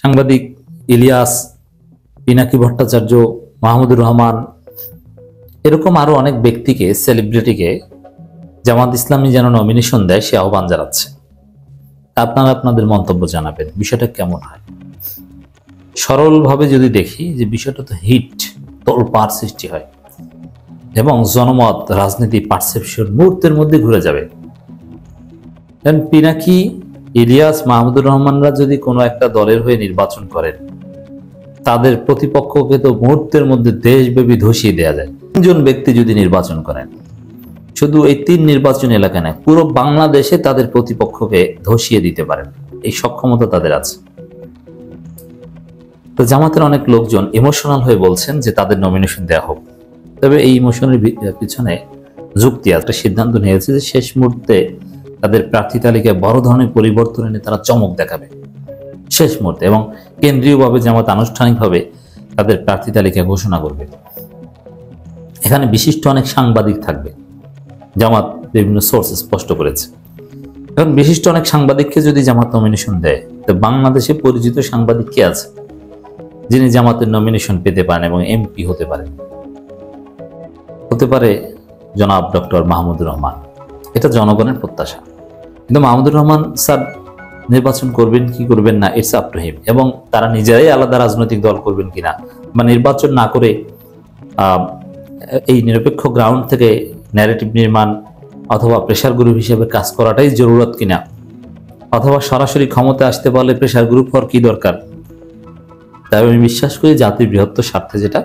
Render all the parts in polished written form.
সাংবাদিক ইলিয়াস, পিনাকি ভট্টাচার্য, মাহমুদুর রহমান, এরকম আরো অনেক ব্যক্তিকে, সেলিব্রিটিকে জামাত ইসলামী যেন নমিনেশন দেয় সে আহ্বান জানাচ্ছে। আপনারা আপনাদের মন্তব্য জানাবেন, বিষয়টা কেমন হয়। সরলভাবে যদি দেখি যে বিষয়টা তো হিট, তোলপাড় সৃষ্টি হয় এবং জনমত, রাজনীতি, পারসেপশন মুহূর্তের মধ্যে ঘুরে যাবে। কারণ পিনাকি, ইলিয়াস, মাহমুদুর রহমানরা যদি কোনো একটা দলের হয়ে নির্বাচন করেন, তাদের প্রতিপক্ষকে তো মুহূর্তের মধ্যে দেশব্যাপী ধসিয়ে দেওয়া যায়। তিনজন ব্যক্তি যদি নির্বাচন করেন, শুধু এই 3 নির্বাচন এলাকা নয়, পুরো বাংলাদেশে তাদের প্রতিপক্ষকে ধসিয়ে দিতে পারেন, এই সক্ষমতা তাদের আছে। তো জামাতের অনেক লোকজন ইমোশনাল হয়ে বলছেন যে তাদের নমিনেশন দেওয়া হোক। তবে এই ইমোশনের পিছনে যুক্তি, একটা সিদ্ধান্ত নিয়েছে যে শেষ মুহূর্তে তাদের প্রার্থী তালিকায় বড় ধরনের পরিবর্তন এনে তারা চমক দেখাবে শেষ মুহূর্তে, এবং কেন্দ্রীয়ভাবে জামাত আনুষ্ঠানিকভাবে তাদের প্রার্থী তালিকা ঘোষণা করবে। এখানে বিশিষ্ট অনেক সাংবাদিক থাকবে, জামাত বিভিন্ন সোর্স স্পষ্ট করেছে। এখন বিশিষ্ট অনেক সাংবাদিককে যদি জামাত নমিনেশন দেয়, তো বাংলাদেশে পরিচিত সাংবাদিক কে আছে যিনি জামাতের নমিনেশন পেতে পারেন এবং এমপি হতে পারেন? হতে পারে জনাব ডক্টর মাহমুদুর রহমান। এটা জনগণের প্রত্যাশা। কিন্তু মাহমুদুর রহমান স্যার নির্বাচন করবেন কি করবেন না, ইটস আপ টু হিম। এবং তারা নিজেরাই আলাদা রাজনৈতিক দল করবেন কিনা, বা নির্বাচন না করে এই নিরপেক্ষ গ্রাউন্ড থেকে ন্যারেটিভ নির্মাণ অথবা প্রেশার গ্রুপ হিসেবে কাজ করাটাই জরুরত কিনা, অথবা সরাসরি ক্ষমতা আসতে পারলে প্রেশার গ্রুপ হওয়ার কি দরকার, তাই আমি বিশ্বাস করি জাতির বৃহত্তর স্বার্থে যেটা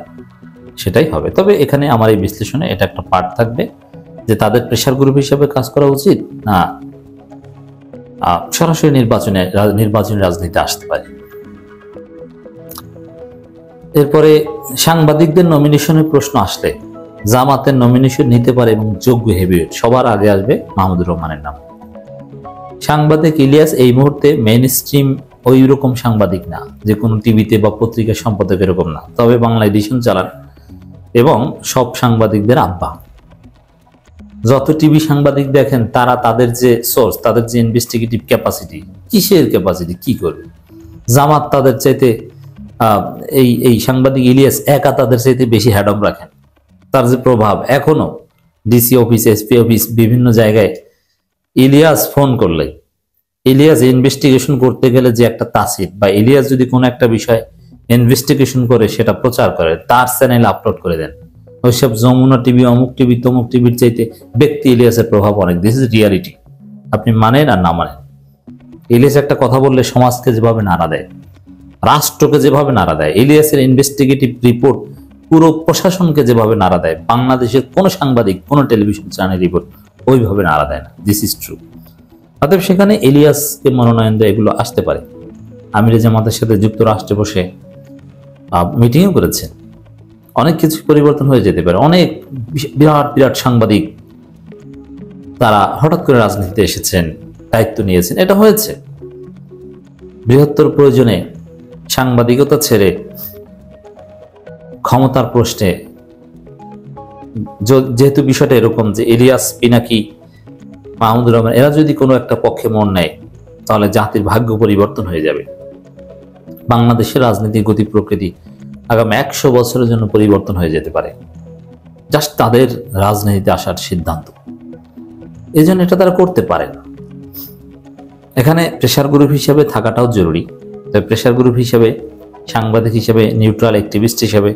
সেটাই হবে। তবে এখানে আমার এই বিশ্লেষণে এটা একটা পার্ট থাকবে যে তাদের প্রেশার গ্রুপ হিসেবে কাজ করা উচিত না সরাসরি নির্বাচনী রাজনীতিতে আসতে পারে। এরপরে সাংবাদিকদের নমিনেশনের প্রশ্ন আসলে জামাতের নমিনেশন নিতে পারে এবং যোগ্য হেভিওয়েট সবার আগে আসবে মাহমুদুর রহমানের নাম। সাংবাদিক ইলিয়াস এই মুহূর্তে মেইন স্ট্রিম ওই রকম সাংবাদিক না, যে কোনো টিভিতে বা পত্রিকার সম্পাদক এরকম না, তবে বাংলা এডিশন চালান এবং সব সাংবাদিকদের আব্বা। যত টিভি সাংবাদিক দেখেন তারা তাদের যে সোর্স, তাদের যে ইনভেস্টিগেটিভ ক্যাপাসিটি, কিসের ক্যাপাসিটি, কি করবে। জামাত তাদের চাইতে এই সাংবাদিক ইলিয়াস একা তাদের চাইতে বেশি হ্যাডম রাখেন। তার যে প্রভাব এখনো ডিসি অফিস, এসপি অফিস, বিভিন্ন জায়গায় ইলিয়াস ফোন করলে, ইলিয়াস ইনভেস্টিগেশন করতে গেলে যে একটা তাসির, বা ইলিয়াস যদি কোনো একটা বিষয় ইনভেস্টিগেশন করে সেটা প্রচার করে, তার চ্যানেলে আপলোড করে দেন। ওইসব যমুনা টিভি, অমুক টিভি, তমুক টিভির চাইতে ব্যক্তি ইলিয়াসের প্রভাব অনেক। দিস ইজ রিয়ালিটি, আপনি মানেন আর না মানেন। ইলিয়াস একটা কথা বললে সমাজকে যেভাবে নাড়া দেয়, রাষ্ট্রকে যেভাবে নাড়া দেয়, ইলিয়াসের ইনভেস্টিগেটিভ রিপোর্ট পুরো প্রশাসনকে যেভাবে নাড়া দেয়, বাংলাদেশের কোনো সাংবাদিক, কোনো টেলিভিশন চ্যানেল রিপোর্ট ওইভাবে নাড়া দেয় না। This is true. অতএব সেখানে ইলিয়াসকে মনোনয়ন দেয়, এগুলো আসতে পারে। আমিরে জামাতের সাথে যুক্তরাষ্ট্রে বসে মিটিংও করেছেন, অনেক কিছু পরিবর্তন হয়ে যেতে পারে। অনেক বিরাট বিরাট সাংবাদিক তারা হঠাৎ করে রাজনীতিতে এসেছেন, দায়িত্ব নিয়েছেন, এটা হয়েছে। বৃহত্তর প্রয়োজনে সাংবাদিকতা ছেড়ে ক্ষমতার প্রশ্নে, যেহেতু বিষয়টা এরকম যে ইলিয়াস, পিনাকি, মাহমুদুর রহমান এরা যদি কোনো একটা পক্ষে মন নেয়, তাহলে জাতির ভাগ্য পরিবর্তন হয়ে যাবে। বাংলাদেশের রাজনীতির গতি প্রকৃতি আগামী 100 বছরের জন্য পরিবর্তন হয়ে যেতে পারে, জাস্ট তাদের রাজনীতিতে আসার সিদ্ধান্ত। এই জন্য এটা তারা করতে পারে না। এখানে প্রেশার গ্রুপ হিসেবে থাকাটাও জরুরি। তবে প্রেশার গ্রুপ হিসেবে, সাংবাদিক হিসেবে, নিউট্রাল অ্যাক্টিভিস্ট হিসেবে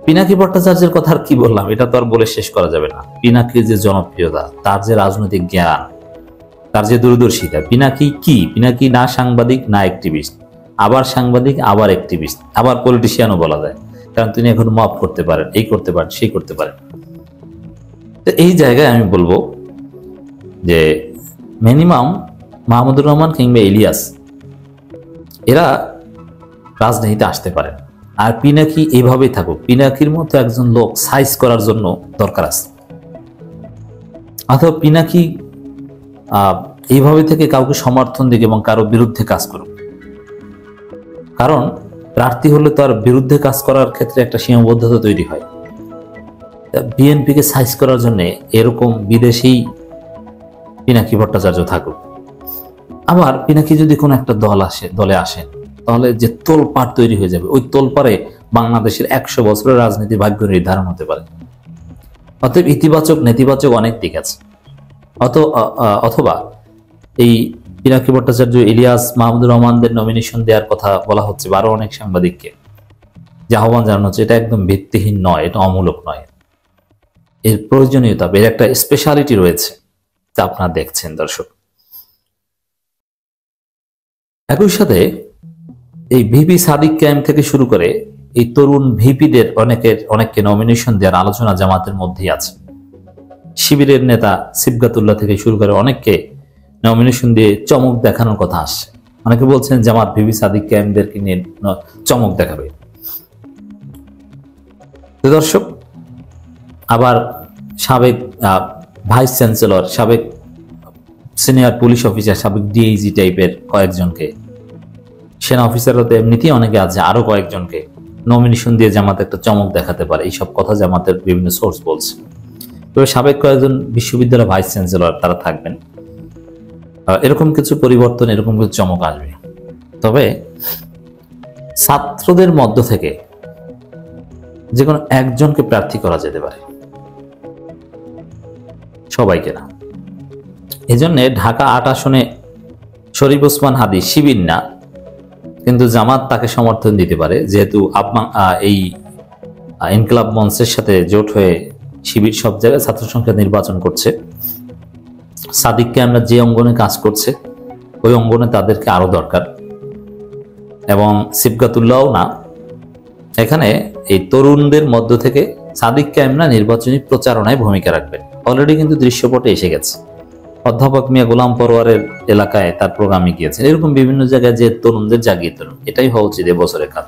পিনাকি ভট্টাচার্যের কথা আর কি বললাম, এটা তো আর বলে শেষ করা যাবে না। পিনাকির যে জনপ্রিয়তা, তার যে রাজনৈতিক জ্ঞান, তার যে দূরদর্শিতা। পিনাকি না সাংবাদিক না অ্যাক্টিভিস্ট, আবার সাংবাদিক, আবার অ্যাক্টিভিস্ট, আবার পলিটিশিয়ানও বলা যায়, কারণ তিনি এখন মাপ করতে পারেন, এই করতে পারেন, সেই করতে পারেন। তো এই জায়গায় আমি বলবো যে মিনিমাম মাহমুদুর রহমান কিংবা ইলিয়াস এরা রাজনীতিতে আসতে পারেন। আর পিনাকি এইভাবেই থাকুক। পিনাকির মতো একজন লোক সাইজ করার জন্য দরকার আছে, অথবা পিনাকি এইভাবে থেকে কাউকে সমর্থন দিক এবং কারো বিরুদ্ধে কাজ করুক। কারণ প্রার্থী হলে তার বিরুদ্ধে কাজ করার ক্ষেত্রে একটা সীমাবদ্ধতা তৈরি হয়। বিএনপিকে সাইজ করার জন্য এরকম বিদেশি পিনাকি ভট্টাচার্য থাকুক। আবার পিনাকি যদি কোনো একটা দলে আসেন, তাহলে যে তোলপাড় তৈরি হয়ে যাবে, ওই তোলপাড়ে বাংলাদেশের 100 বছরের রাজনীতি ভাগ্য নির্ধারণ হতে পারে। অতএব ইতিবাচক নেতিবাচক অনেক দিক আছে। অথবা এই পিনাকি ভট্টাচার্য, ইলিয়াস, মাহমুদুর রহমানদের নমিনেশন দেওয়ার কথা বলা হচ্ছে, আরো অনেক সাংবাদিককে যে আহ্বান জানানো হচ্ছে, এটা একদম ভিত্তিহীন নয়, এটা অমূলক নয়। এর প্রয়োজনীয়তা, এর একটা স্পেশালিটি রয়েছে, তা আপনারা দেখছেন দর্শক। একই সাথে এই ভিপি সাদিক ক্যাম্প থেকে শুরু করে এই তরুণ ভিপিদের অনেককে নমিনেশন দেওয়ার আলোচনা জামাতের মধ্যেই আছে। শিবিরের নেতা সিবগাতুল্লাহ থেকে শুরু করে অনেককে নমিনেশন দিয়ে চমক দেখানোর কথা আসছে। অনেকে বলছেন জামাত ভিপি সাদিক ক্যাম্পদেরকে নিয়ে চমক দেখাবে। দর্শক, আবার সাবেক ভাইস চ্যান্সেলর, সাবেক সিনিয়র পুলিশ অফিসার, সাবেক ডিআইজি টাইপের কয়েকজনকে, সেনা অফিসারও তো এমনিতেই অনেকে আছে, আরো কয়েকজনকে নমিনেশন দিয়ে জামাত একটা চমক দেখাতে পারে, এইসব কথা জামাতের বিভিন্ন সোর্স বলছে। তবে সাবেক কয়েকজন বিশ্ববিদ্যালয় ভাইস চ্যান্সেলর তারা থাকবেন। এরকম কিছু পরিবর্তন, এরকম কিছু চমক আসবে। তবে ছাত্রদের মধ্য থেকে যে কোনো একজনকে প্রার্থী করা যেতে পারে, সবাইকে না। এজন্য ঢাকা 8 আসনে শরীফ ওসমান হাদী শিবির না, কিন্তু জামাত তাকে সমর্থন দিতে পারে, যেহেতু এই ইনকিলাব মঞ্চের সাথে জোট হয়ে শিবির সব জায়গায় ছাত্র সংখ্যা নির্বাচন করছে। সাদিককে আমরা যে অঙ্গনে কাজ করছে, ওই অঙ্গনে তাদেরকে আরো দরকার। এবং সিবগাতুল্লাহও না, এখানে এই তরুণদের মধ্য থেকে সাদিককে আমরা নির্বাচনী প্রচারণায় ভূমিকা রাখবেন। অলরেডি কিন্তু দৃশ্যপটে এসে গেছে। অধ্যাপক মিয়া গোলাম পরোয়ারের এলাকায় তার প্রোগ্রামে গিয়েছেন। এরকম বিভিন্ন জায়গায় যে তরুণদের জাগিয়ে তুলুন, এটাই হওয়া উচিত এবছরের কাজ।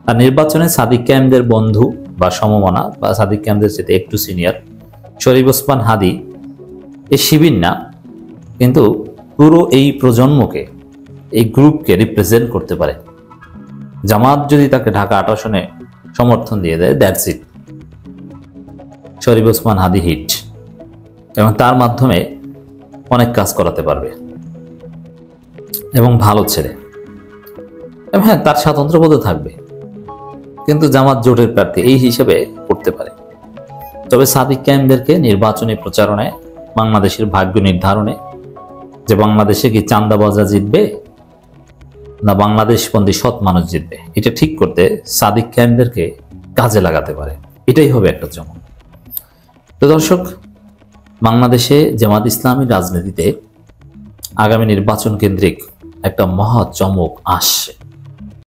আর নির্বাচনে সাদিক ক্যাম্পদের বন্ধু বা সমমনা বা সাদিক ক্যাম্পদের সাথে একটু সিনিয়র শরীফ ওসমান হাদী এই শিবির না, কিন্তু পুরো এই প্রজন্মকে, এই গ্রুপকে রিপ্রেজেন্ট করতে পারে। জামাত যদি তাকে ঢাকা 8 আসনে সমর্থন দিয়ে দেয়, that's it, Sharif Osman Hadi hit, এবং তার মাধ্যমে অনেক কাজ করাতে পারবে এবং ভালো ছেলে। এবং হ্যাঁ, তার স্বাতন্ত্র্যবোধ থাকবে, কিন্তু জামাত জোটের প্রার্থী এই হিসেবে করতে পারে। তবে সাদিক ক্যাম্পদেরকে নির্বাচনী প্রচারণায়, বাংলাদেশের ভাগ্য নির্ধারণে, যে বাংলাদেশে কি চাঁদাবাজা জিতবে না বাংলাদেশপন্থী সৎ মানুষ জিতবে, এটা ঠিক করতে সাদিক ক্যাম্পদেরকে কাজে লাগাতে পারে। এটাই হবে একটা চমক। তো দর্শক, বাংলাদেশে জামাত ইসলামী রাজনীতিতে আগামী নির্বাচন কেন্দ্রিক একটা মহা চমক আসছে।